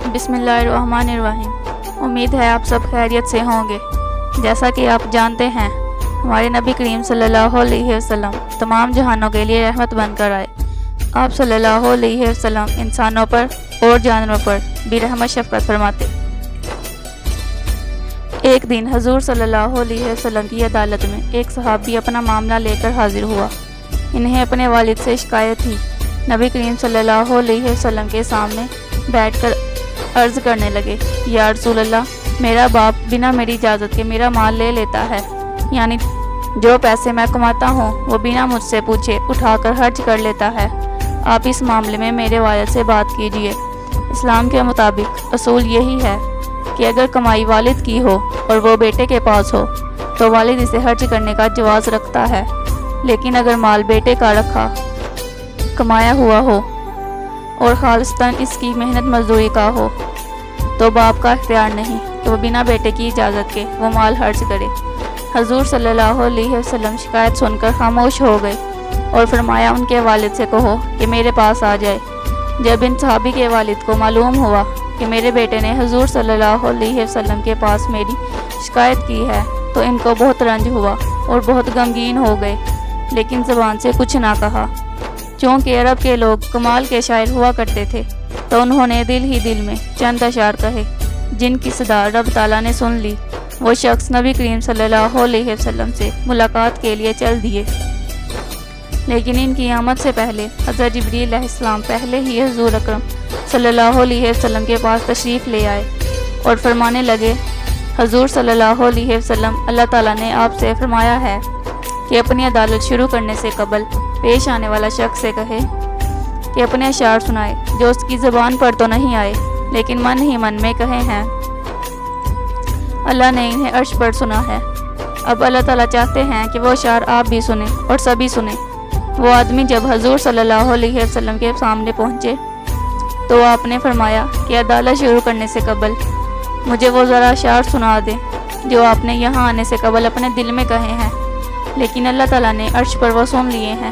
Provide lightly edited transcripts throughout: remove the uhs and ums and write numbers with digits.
بسم اللہ الرحمن الرحیم۔ امید ہے آپ سب خیریت سے ہوں گے۔ جیسا کہ آپ جانتے ہیں، ہمارے نبی کریم صلی اللہ علیہ وسلم تمام جہانوں کے لیے رحمت بن کر آئے۔ آپ صلی اللہ علیہ وسلم انسانوں پر اور جانوروں پر بھی رحمت شفقت فرماتے۔ ایک دن حضور صلی اللہ علیہ وسلم کی عدالت میں ایک صحابی اپنا معاملہ لے کر حاضر ہوا۔ انہیں اپنے والد سے شکایت تھی۔ نبی کریم صلی اللہ علیہ وسلم کے سامنے بیٹھ کر عرض کرنے لگے، یا رسول اللہ، میرا باپ بنا میری اجازت کے میرا مال لے لیتا ہے، یعنی جو پیسے میں کماتا ہوں وہ بنا مجھ سے پوچھے اٹھا کر خرچ کر لیتا ہے۔ آپ اس معاملے میں میرے والد سے بات کیجئے۔ اسلام کے مطابق اصول یہی ہے کہ اگر کمائی والد کی ہو اور وہ بیٹے کے پاس ہو تو والد اسے خرچ کرنے کا جواز رکھتا ہے، لیکن اگر مال بیٹے کا رکھا کمایا ہوا ہو اور خالصتاً اس کی محنت مزدوری کا ہو تو باپ کا اختیار نہیں کہ وہ بنا بیٹے کی اجازت کے وہ مال خرچ کرے۔ حضور صلی اللہ علیہ وسلم شکایت سن کر خاموش ہو گئے اور فرمایا، ان کے والد سے کہو کہ میرے پاس آ جائے۔ جب ان صحابی کے والد کو معلوم ہوا کہ میرے بیٹے نے حضور صلی اللہ علیہ وسلم کے پاس میری شکایت کی ہے تو ان کو بہت رنج ہوا اور بہت غمگین ہو گئے، لیکن زبان سے کچھ نہ کہا۔ چونکہ عرب کے لوگ کمال کے شاعر ہوا کرتے تھے تو انہوں نے دل ہی دل میں چند اشعار کہے جن کی صدا رب تعالیٰ نے سن لی۔ وہ شخص نبی کریم صلی اللہ علیہ وسلم سے ملاقات کے لیے چل دیے، لیکن ان کی آمد سے پہلے حضرت جبریل علیہ السلام پہلے ہی حضور اکرم صلی اللہ علیہ وسلم کے پاس تشریف لے آئے اور فرمانے لگے، حضور صلی اللہ علیہ وسلم، اللہ تعالیٰ نے آپ سے فرمایا ہے کہ اپنی عدالت شروع کرنے سے قبل پیش آنے والا شخص سے کہے کہ اپنے اشعار سنائے جو اس کی زبان پر تو نہیں آئے لیکن من ہی من میں کہے ہیں۔ اللہ نے انہیں عرش پر سنا ہے۔ اب اللہ تعالیٰ چاہتے ہیں کہ وہ اشعار آپ بھی سنیں اور سبھی سنیں۔ وہ آدمی جب حضور صلی اللہ علیہ وسلم کے سامنے پہنچے تو آپ نے فرمایا کہ عدالت شروع کرنے سے قبل مجھے وہ ذرا اشعار سنا دیں جو آپ نے یہاں آنے سے قبل اپنے دل میں کہے ہیں، لیکن اللہ تعالیٰ نے عرش پر وہ سن لیے ہیں۔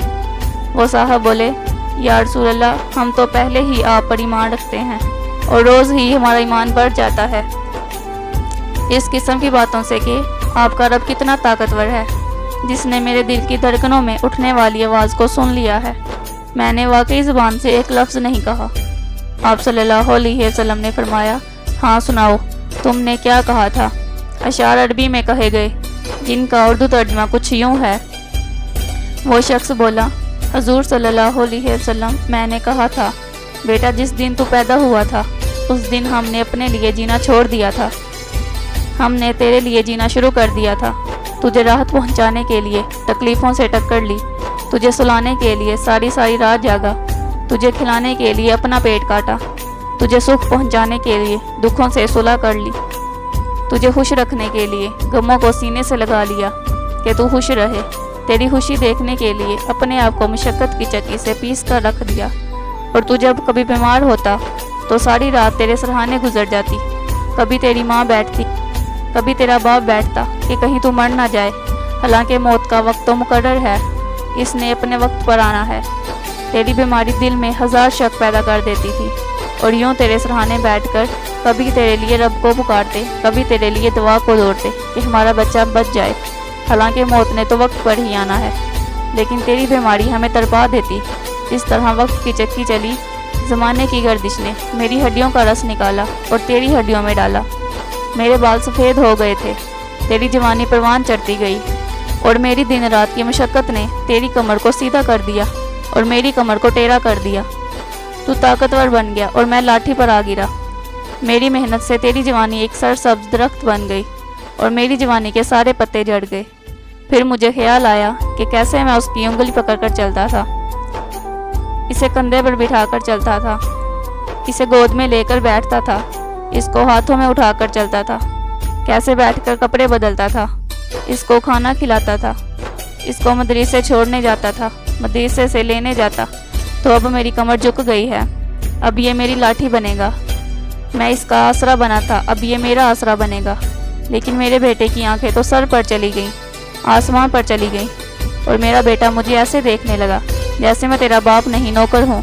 وہ صاحب بولے، یا رسول اللہ، ہم تو پہلے ہی آپ پر ایمان رکھتے ہیں اور روز ہی ہمارا ایمان بڑھ جاتا ہے۔ اس قسم کی باتوں سے کہ آپ کا رب کتنا طاقتور ہے جس نے میرے دل کی دھڑکنوں میں اٹھنے والی آواز کو سن لیا ہے۔ میں نے واقعی زبان سے ایک لفظ نہیں کہا۔ آپ صلی اللہ علیہ وسلم نے فرمایا، ہاں سناؤ، تم نے کیا کہا تھا؟ اشعار عربی میں کہے گئے جن کا اردو ترجمہ کچھ یوں ہے۔ وہ شخص بولا، حضور صلی اللہ علیہ وسلم، میں نے کہا تھا، بیٹا جس دن تو پیدا ہوا تھا اس دن ہم نے اپنے لیے جینا چھوڑ دیا تھا، ہم نے تیرے لیے جینا شروع کر دیا تھا۔ تجھے راحت پہنچانے کے لیے تکلیفوں سے ٹکر لی، تجھے سلانے کے لیے ساری ساری رات جاگا، تجھے کھلانے کے لیے اپنا پیٹ کاٹا، تجھے سکھ پہنچانے کے لیے دکھوں سے صلح کر لی، تجھے خوش رکھنے کے لیے غموں کو سینے سے لگا لیا کہ تو خوش رہے، تیری خوشی دیکھنے کے لیے اپنے آپ کو مشقت کی چکی سے پیس کر رکھ دیا، اور تو جب کبھی بیمار ہوتا تو ساری رات تیرے سرہانے گزر جاتی، کبھی تیری ماں بیٹھتی، کبھی تیرا باپ بیٹھتا کہ کہیں تو مر نہ جائے، حالانکہ موت کا وقت تو مقرر ہے، اس نے اپنے وقت پر آنا ہے۔ تیری بیماری دل میں ہزار شک پیدا کر دیتی تھی، اور یوں تیرے سرہانے بیٹھ کر کبھی تیرے لیے رب کو پکارتے، کبھی تیرے لیے دعا کو دوڑتے کہ ہمارا بچہ بچ جائے، حالانکہ موت نے تو وقت پر ہی آنا ہے، لیکن تیری بیماری ہمیں تڑپا دیتی۔ اس طرح وقت کی چکی چلی، زمانے کی گردش نے میری ہڈیوں کا رس نکالا اور تیری ہڈیوں میں ڈالا۔ میرے بال سفید ہو گئے تھے، تیری جوانی پروان چڑھتی گئی، اور میری دن رات کی مشقت نے تیری کمر کو سیدھا کر دیا اور میری کمر کو ٹیڑھا کر دیا۔ تو طاقتور بن گیا اور میں لاٹھی پر آ گرا۔ میری محنت سے تیری جوانی ایک سرسبز درخت بن گئی اور میری جوانی کے سارے پتے جھڑ گئے۔ پھر مجھے خیال آیا کہ کیسے میں اس کی انگلی پکڑ کر چلتا تھا، اسے کندھے پر بٹھا کر چلتا تھا، اسے گود میں لے کر بیٹھتا تھا، اس کو ہاتھوں میں اٹھا کر چلتا تھا، کیسے بیٹھ کر کپڑے بدلتا تھا، اس کو کھانا کھلاتا تھا، اس کو مدرسے چھوڑنے جاتا تھا، مدرسے سے لینے جاتا۔ تو اب میری کمر جھک گئی ہے، اب یہ میری لاٹھی بنے گا۔ میں اس کا آسرا بنا تھا، اب یہ میرا آسرا بنے گا۔ لیکن میرے بیٹے کی آنکھیں تو سر پر چلی گئیں، آسمان پر چلی گئیں، اور میرا بیٹا مجھے ایسے دیکھنے لگا جیسے میں تیرا باپ نہیں نوکر ہوں۔